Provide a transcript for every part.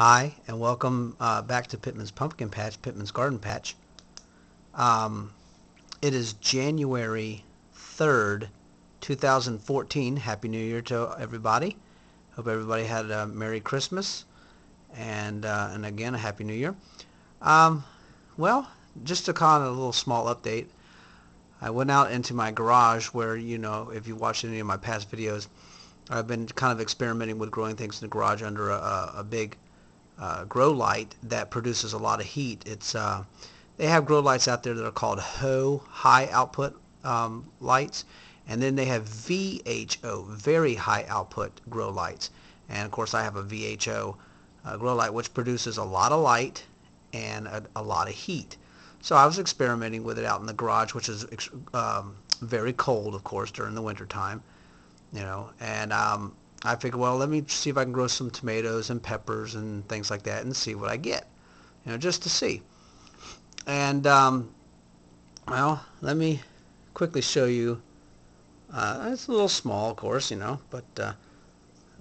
Hi, and welcome back to Pittman's Pumpkin Patch, Pittman's Garden Patch. Um, it is January 3rd, 2014. Happy New Year to everybody. Hope everybody had a Merry Christmas and again, a Happy New Year. Um, well, just to kind of a little small update, I went out into my garage where, if you watched any of my past videos, I've been kind of experimenting with growing things in the garage under a big grow light that produces a lot of heat. They have grow lights out there that are called high output lights, and then they have VHO, very high output grow lights. And of course, I have a VHO grow light which produces a lot of light and a lot of heat. So I was experimenting with it out in the garage, which is very cold, of course, during the winter time. And I figured, well, let me see if I can grow some tomatoes and peppers and things like that and see what I get, just to see. And, well, let me quickly show you. It's a little small, of course, but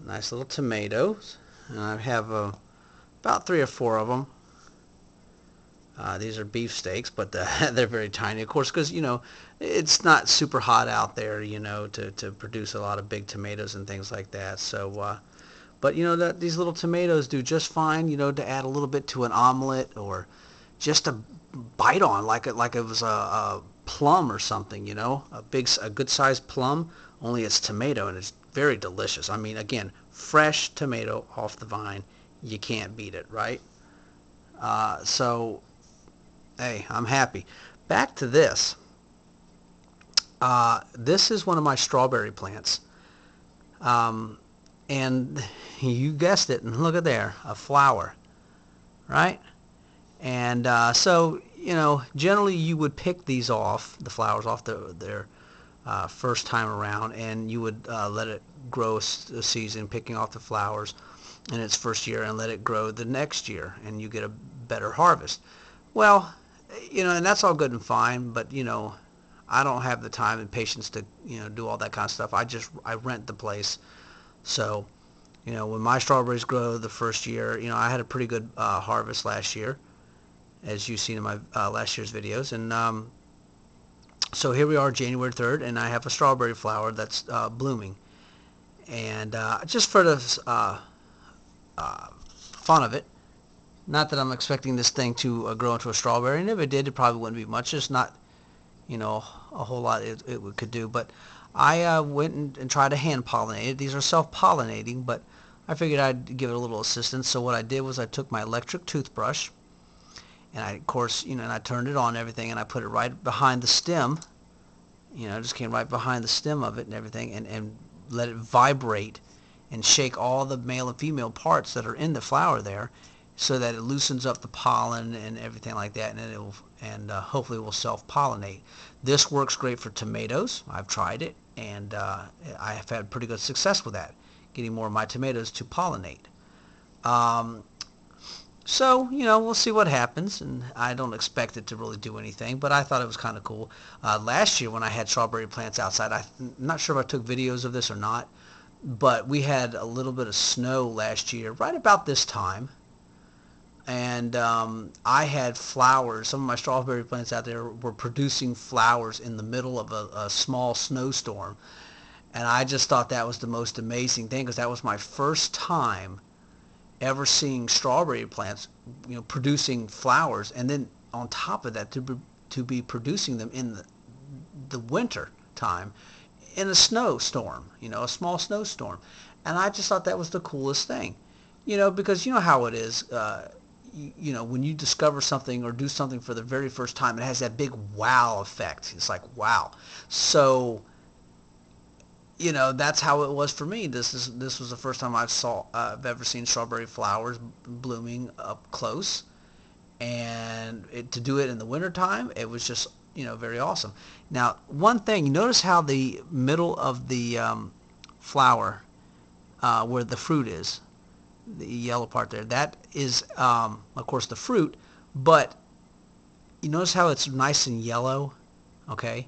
nice little tomatoes. And I have about 3 or 4 of them. These are beefsteaks, but they're very tiny, of course, because, it's not super hot out there, to produce a lot of big tomatoes and things like that. So, but, these little tomatoes do just fine, to add a little bit to an omelet or just to bite on like it was a plum or something, a good-sized plum, only it's tomato, and it's very delicious. I mean, again, fresh tomato off the vine. You can't beat it, right? So hey, I'm happy. Back to this. This is one of my strawberry plants. Um, and you guessed it, and look at there, a flower, right? And so, generally you would pick these off, the flowers off their first time around, and you would let it grow a season, picking off the flowers in its first year, and let it grow the next year, and you get a better harvest. Well, and that's all good and fine, but, I don't have the time and patience to, do all that kind of stuff. I rent the place. So, when my strawberries grow the first year, I had a pretty good harvest last year, as you've seen in my last year's videos. And so here we are, January 3rd, and I have a strawberry flower that's blooming. And just for the fun of it, not that I'm expecting this thing to grow into a strawberry, and if it did, it probably wouldn't be much. Just not, a whole lot it could do. But I went and tried to hand pollinate it. These are self-pollinating, but I figured I'd give it a little assistance. So what I did was I took my electric toothbrush, and I, of course, and I turned it on and everything, and I put it right behind the stem. Just came right behind the stem of it and everything, and let it vibrate and shake all the male and female parts that are in the flower there, so that it loosens up the pollen and everything like that, and hopefully will self-pollinate. This works great for tomatoes. I've tried it, and I have had pretty good success with that, getting more of my tomatoes to pollinate. So, we'll see what happens, and I don't expect it to really do anything, but I thought it was kind of cool. Last year when I had strawberry plants outside, I'm not sure if I took videos of this or not, but we had a little bit of snow last year, right about this time, and I had flowers. Some of my strawberry plants out there were producing flowers in the middle of a small snowstorm, and I just thought that was the most amazing thing, because that was my first time ever seeing strawberry plants, producing flowers, and then on top of that to be producing them in the winter time in a snowstorm, a small snowstorm. And I just thought that was the coolest thing, because you know how it is. When you discover something or do something for the very first time, it has that big wow effect. It's like, wow. So, that's how it was for me. This was the first time I've ever seen strawberry flowers blooming up close, and to do it in the wintertime, it was just, very awesome. Now, one thing, you notice how the middle of the flower, where the fruit is, the yellow part there, that is, of course, the fruit, but you notice how it's nice and yellow, okay?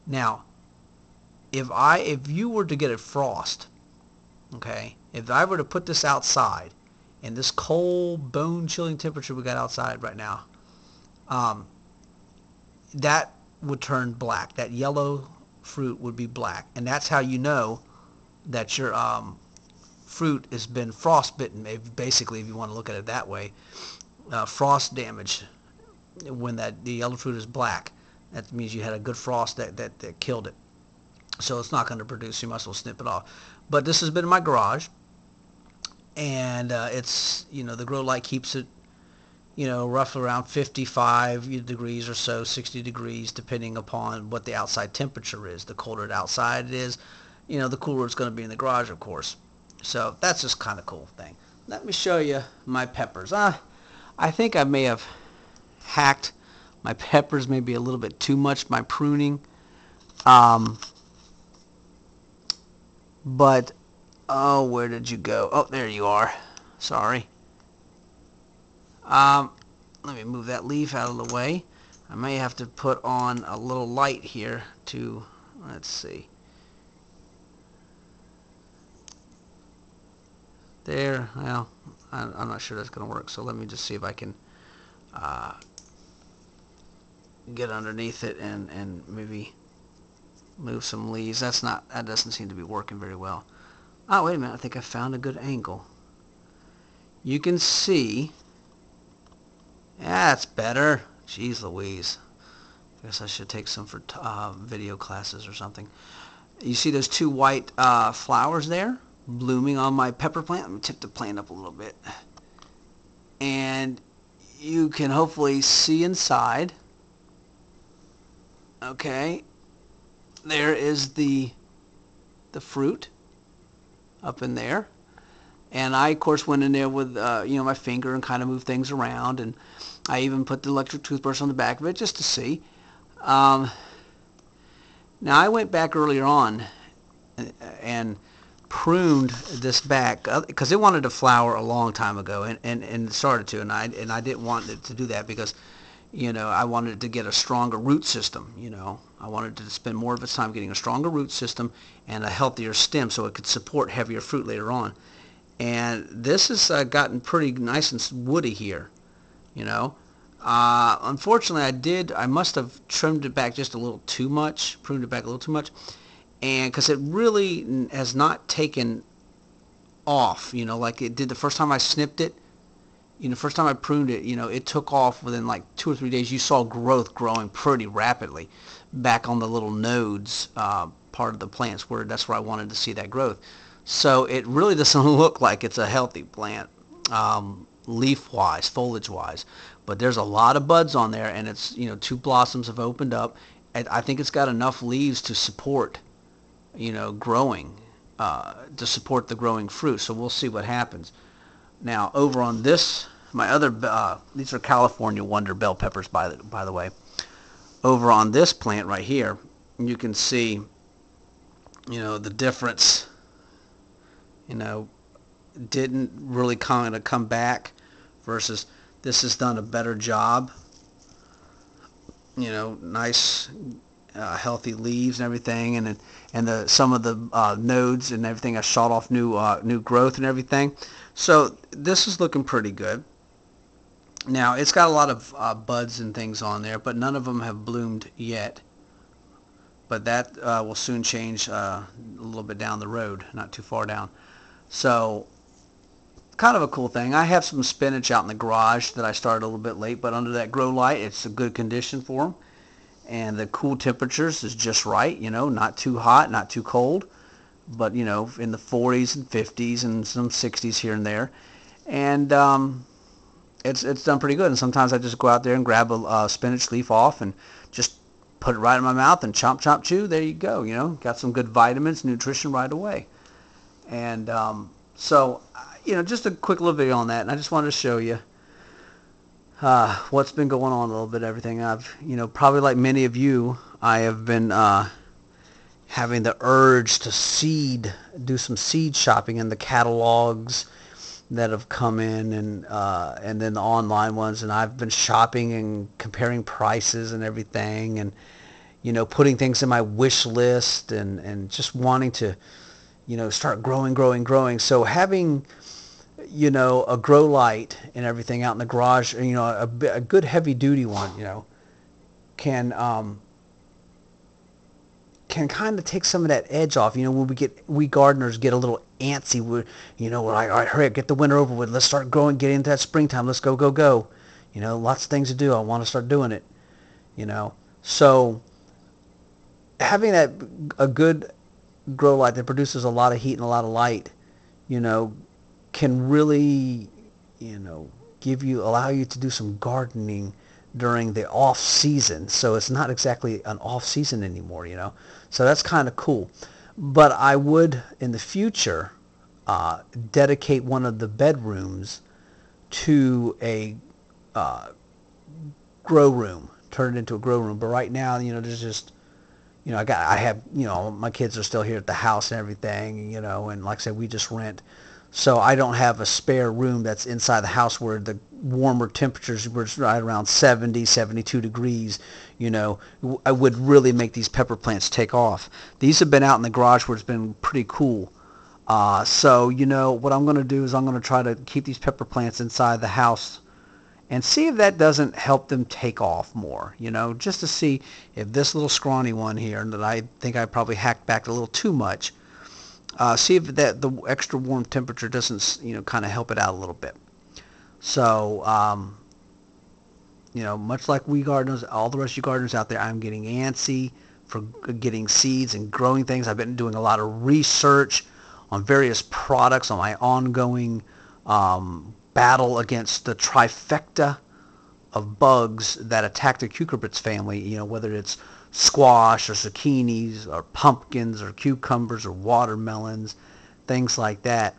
Now, if you were to get a frost, okay, if I were to put this outside and this cold, bone-chilling temperature we got outside right now, um, that would turn black. That yellow fruit would be black, and that's how you know that your fruit has been frostbitten. Basically, if you want to look at it that way, frost damage. When the yellow fruit is black, that means you had a good frost that killed it. So it's not going to produce. You must as well snip it off. But this has been in my garage, and it's, the grow light keeps it, roughly around 55 degrees or so, 60 degrees, depending upon what the outside temperature is. The colder the outside it is, the cooler it's going to be in the garage, of course. So that's just kind of cool thing. Let me show you my peppers. I think I may have hacked my peppers maybe a little bit too much, my pruning. But, oh, where did you go? Oh, there you are. Sorry. Let me move that leaf out of the way. I may have to put on a little light here to, let's see. There, well, I'm not sure that's going to work, so let me just see if I can get underneath it and maybe move some leaves. That doesn't seem to be working very well. Oh, wait a minute, I think I found a good angle. You can see, that's better. Jeez Louise. I guess I should take some for video classes or something. You see those two white flowers there blooming on my pepper plant? Let me tip the plant up a little bit. And you can hopefully see inside. Okay. There is the fruit up in there. And I, of course, went in there with, my finger and kind of moved things around. And I even put the electric toothbrush on the back of it just to see. Now, I went back earlier on and pruned this back because it wanted to flower a long time ago, and it started to, and I didn't want it to do that because, I wanted it to get a stronger root system. I wanted to spend more of its time getting a stronger root system and a healthier stem so it could support heavier fruit later on. And this has gotten pretty nice and woody here, Unfortunately, I must have trimmed it back just a little too much, pruned it back a little too much, and because it really has not taken off, like it did the first time I snipped it. First time I pruned it, it took off within like 2 or 3 days. You saw growth growing pretty rapidly back on the little nodes part of the plants, that's where I wanted to see that growth. So it really doesn't look like it's a healthy plant, leaf-wise, foliage-wise. But there's a lot of buds on there, and it's, 2 blossoms have opened up. And I think it's got enough leaves to support, growing, to support the growing fruit. So we'll see what happens. Now, over on this, my other, these are California Wonder bell peppers, by the way. Over on this plant right here, you can see, the difference. Didn't really kind of come back versus this has done a better job. Nice, healthy leaves and everything, and some of the nodes and everything have shot off new growth and everything. So this is looking pretty good. Now it's got a lot of buds and things on there, but none of them have bloomed yet. But that will soon change a little bit down the road, not too far down. So, kind of a cool thing. I have some spinach out in the garage that I started a little bit late, but under that grow light, it's a good condition for them. And the cool temperatures is just right, not too hot, not too cold, but, in the 40s and 50s and some 60s here and there. And it's done pretty good. And sometimes I just go out there and grab a spinach leaf off and just put it right in my mouth and chomp, chomp, chew. There you go, got some good vitamins, nutrition right away. And so, just a quick little video on that, and I just wanted to show you what's been going on a little bit, everything. I've, probably like many of you, I have been having the urge to do some seed shopping in the catalogs that have come in, and then the online ones, and I've been shopping and comparing prices and everything, and, putting things in my wish list, and just wanting to, start growing. So having, a grow light and everything out in the garage, a good heavy duty one, can can kind of take some of that edge off. When we gardeners get a little antsy, we're like, all right, hurry up, get the winter over with. Let's start growing, get into that springtime. Let's go, go, go. Lots of things to do. I want to start doing it. So having a good grow light that produces a lot of heat and a lot of light, can really, allow you to do some gardening during the off season. So it's not exactly an off season anymore, So that's kind of cool. But I would, in the future, dedicate one of the bedrooms to a grow room, turn it into a grow room. But right now, there's just, I have, my kids are still here at the house and everything, and like I said, we just rent. So I don't have a spare room that's inside the house where the warmer temperatures were right around 70, 72 degrees, I would really make these pepper plants take off. These have been out in the garage where it's been pretty cool. So, what I'm going to do is I'm going to try to keep these pepper plants inside the house and see if that doesn't help them take off more, just to see if this little scrawny one here that I think I probably hacked back a little too much, see if the extra warm temperature doesn't, kind of help it out a little bit. So, much like we gardeners, all the rest of you gardeners out there, I'm getting antsy for getting seeds and growing things. I've been doing a lot of research on various products, on my ongoing battle against the trifecta of bugs that attack the cucurbits family, whether it's squash or zucchinis or pumpkins or cucumbers or watermelons, things like that.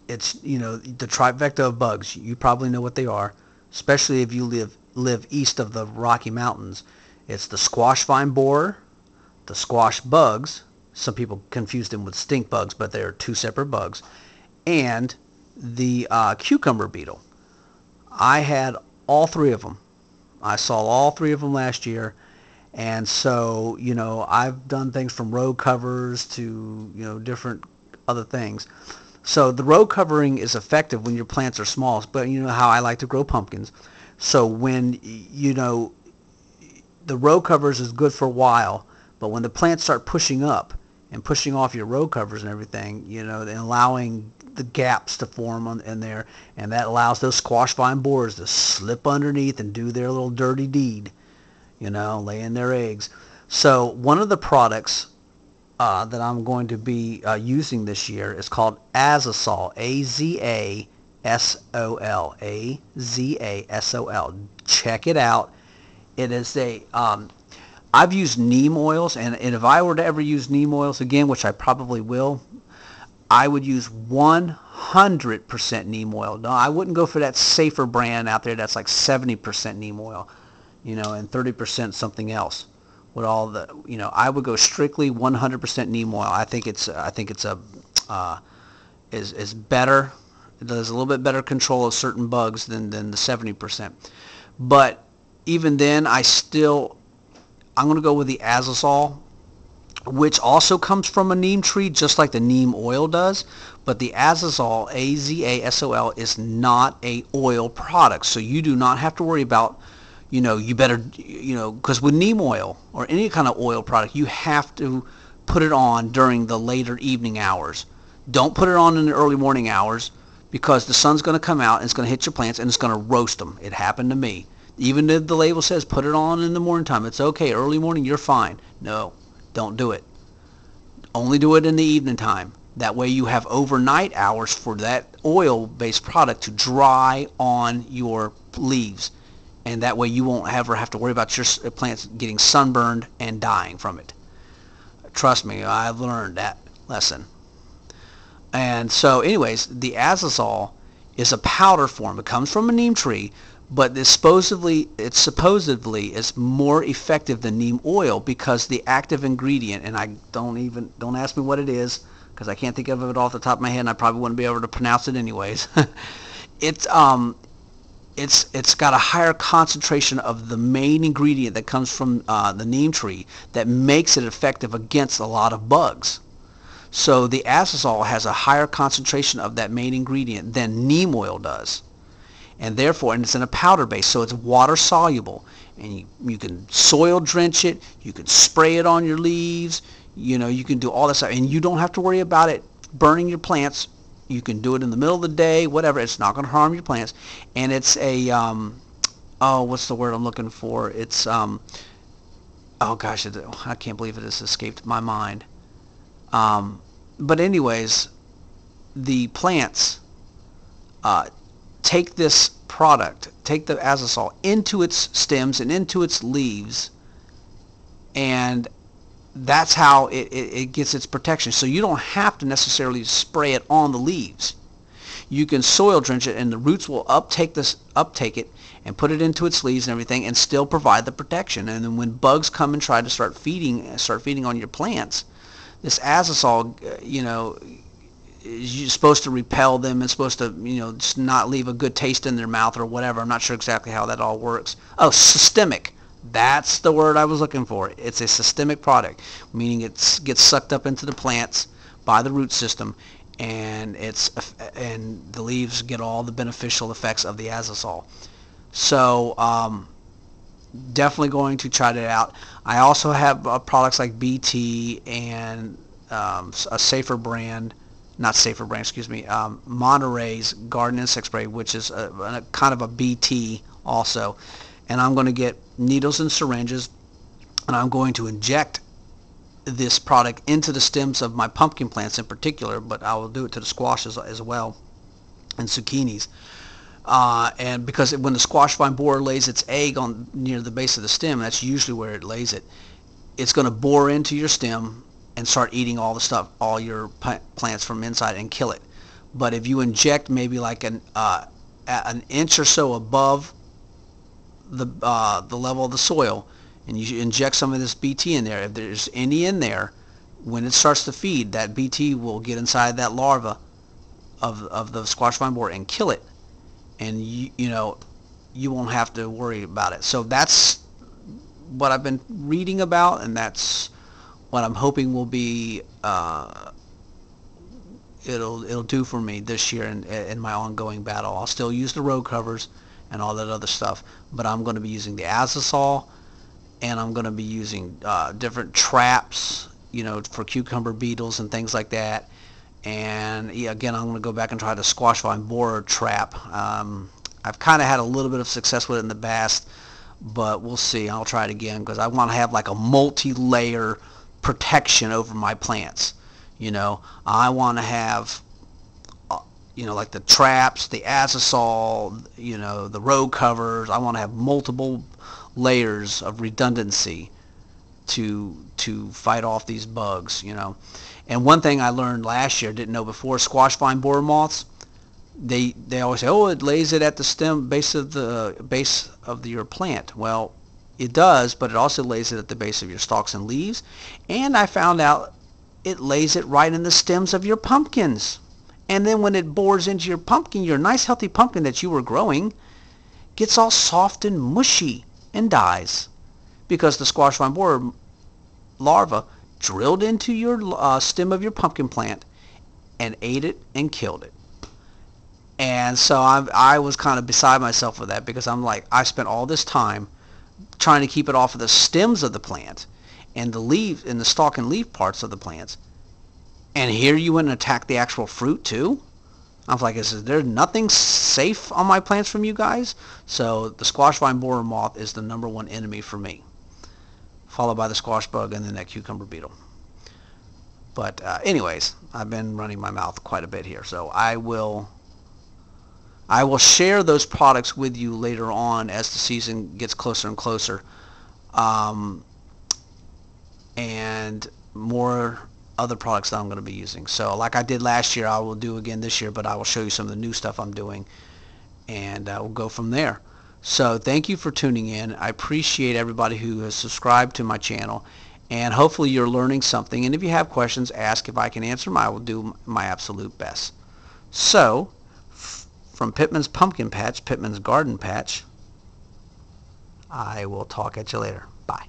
It's, the trifecta of bugs. You probably know what they are, especially if you live east of the Rocky Mountains. It's the squash vine borer, the squash bugs. Some people confuse them with stink bugs, but they're two separate bugs. And the cucumber beetle. I had all three of them. I saw all three of them last year. And so, I've done things from row covers to, different other things. So the row covering is effective when your plants are small, but you know how I like to grow pumpkins. So when, the row covers is good for a while, but when the plants start pushing up and pushing off your row covers and everything, and allowing the gaps to form in there, and that allows those squash vine borers to slip underneath and do their little dirty deed, laying their eggs. So one of the products that I'm going to be using this year is called Azasol, A-Z-A-S-O-L, A-Z-A-S-O-L. Check it out. It is I've used neem oils, and if I were to ever use neem oils again, which I probably will, I would use 100% neem oil. No, I wouldn't go for that safer brand out there that's like 70% neem oil, and 30% something else. With all the, I would go strictly 100% neem oil. I think it's is better. It does a little bit better control of certain bugs than the 70%. But even then, I'm going to go with the Azasol, which also comes from a neem tree, just like the neem oil does. But the Azasol, A-Z-A-S-O-L, is not a oil product, so you do not have to worry about, you better, because with neem oil or any kind of oil product, you have to put it on during the later evening hours. Don't put it on in the early morning hours, because the sun's going to come out and it's going to hit your plants and it's going to roast them. It happened to me. Even if the label says put it on in the morning time, it's okay. Early morning, you're fine. No, don't do it. Only do it in the evening time. That way you have overnight hours for that oil-based product to dry on your leaves. And that way you won't ever have to worry about your plants getting sunburned and dying from it. Trust me, I've learned that lesson. And so anyways, the Azasol is a powder form. It comes from a neem tree, but it supposedly is more effective than neem oil, because the active ingredient, and I don't ask me what it is, because I can't think of it off the top of my head, and I probably wouldn't be able to pronounce it anyways. It's got a higher concentration of the main ingredient that comes from the neem tree that makes it effective against a lot of bugs. So the azazole has a higher concentration of that main ingredient than neem oil does. And therefore, and it's in a powder base, so it's water soluble. And you can soil drench it, you can spray it on your leaves, you can do all that stuff. And you don't have to worry about it burning your plants. You can do it in the middle of the day, whatever. It's not going to harm your plants. And it's a, what's the word I'm looking for? It's, oh gosh, I can't believe it has escaped my mind. But anyways, the plants take this product, take the azazole into its stems and into its leaves, and that's how it gets its protection. So you don't have to necessarily spray it on the leaves. You can soil drench it, and the roots will uptake it and put it into its leaves and everything, and still provide the protection. And then when bugs come and try to start feeding on your plants, this azazole, is supposed to repel them and supposed to, just not leave a good taste in their mouth or whatever. I'm not sure exactly how that all works. Oh, systemic. That's the word I was looking for. It's a systemic product, meaning it gets sucked up into the plants by the root system, and the leaves get all the beneficial effects of the azazole. So definitely going to try that out. I also have products like BT and a safer brand. Not safer brand, excuse me, Monterey's Garden Insect Spray, which is a kind of a BT also. And I'm going to get needles and syringes, and I'm going to inject this product into the stems of my pumpkin plants in particular, but I will do it to the squashes as well, and zucchinis. And because when the squash vine borer lays its egg near the base of the stem, that's usually where it lays it, it's going to bore into your stem and start eating all the stuff, all your plants from inside, and kill it. But if you inject maybe like an inch or so above the level of the soil, and you inject some of this BT in there, if there's any in there, when it starts to feed, that BT will get inside that larva of the squash vine borer and kill it, and you won't have to worry about it. So that's what I've been reading about, and that's what I'm hoping will be it'll do for me this year in my ongoing battle. I'll still use the row covers and all that other stuff, but I'm going to be using the azazole, and I'm going to be using different traps, for cucumber beetles and things like that. And again, I'm going to go back and try the squash vine borer trap. I've kind of had a little bit of success with it in the past, but we'll see. I'll try it again because I want to have like a multi-layer protection over my plants. I want to have like the traps, the azazole, the row covers. I want to have multiple layers of redundancy to fight off these bugs. And one thing I learned last year, didn't know before, squash vine borer moths, they always say, oh, it lays it at the base of your plant. Well, it does, but it also lays it at the base of your stalks and leaves. And I found out it lays it right in the stems of your pumpkins. And then when it bores into your pumpkin, your nice healthy pumpkin that you were growing gets all soft and mushy and dies, because the squash vine borer larva drilled into your stem of your pumpkin plant and ate it and killed it. And so I was kind of beside myself with that, because I'm like, I spent all this time trying to keep it off of the stems of the plant and the leaf and the stalk and leaf parts of the plants, and here you went and attacked the actual fruit too. I was like, is there nothing safe on my plants from you guys? So the squash vine borer moth is the #1 enemy for me, followed by the squash bug and then that cucumber beetle. But anyways, I've been running my mouth quite a bit here, so I will share those products with you later on as the season gets closer and closer, and more other products that I'm going to be using. So like I did last year, I will do again this year, but I will show you some of the new stuff I'm doing, and we'll go from there. So thank you for tuning in. I appreciate everybody who has subscribed to my channel, and hopefully you're learning something. And if you have questions, ask. If I can answer them, I will do my absolute best. So from Pittman's Pumpkin Patch, Pittman's Garden Patch, I will talk at you later. Bye.